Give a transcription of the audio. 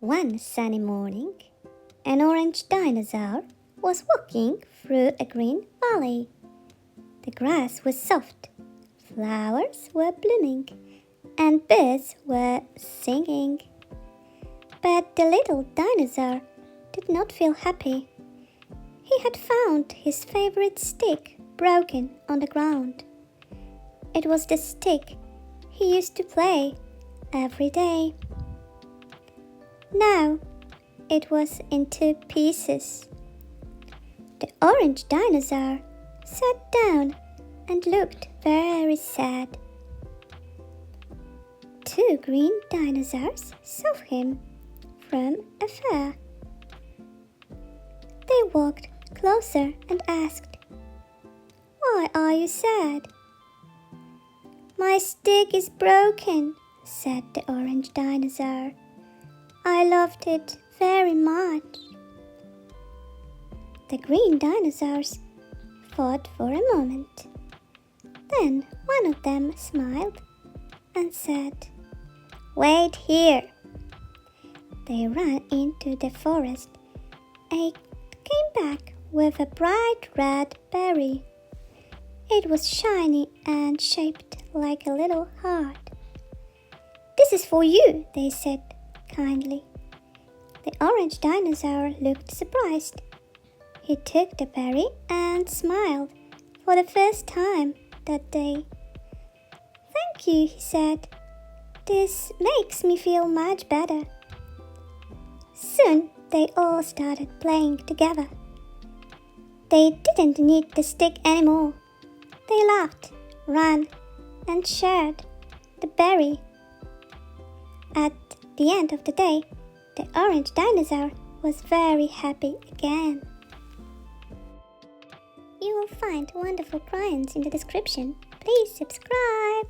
One sunny morning, an orange dinosaur was walking through a green valley. The grass was soft, flowers were blooming, and birds were singing. But the little dinosaur did not feel happy. He had found his favorite stick broken on the ground. It was the stick he used to play every day. Now it was in two pieces. The orange dinosaur sat down and looked very sad. Two green dinosaurs saw him from afar. They walked closer and asked, "Why are you sad?" "My stick is broken," said the orange dinosaur. "I loved it very much." The green dinosaurs thought for a moment. Then one of them smiled and said, "Wait here." They ran into the forest and came back with a bright red berry. It was shiny and shaped like a little heart. "This is for you," they said kindly. The orange dinosaur looked surprised. He took the berry and smiled for the first time that day. "Thank you," he said. "This makes me feel much better." Soon they all started playing together. They didn't need the stick anymore. They laughed, ran, and shared the berry. At the end of the day, the orange dinosaur was very happy again. You will find wonderful crayons in the description. Please subscribe.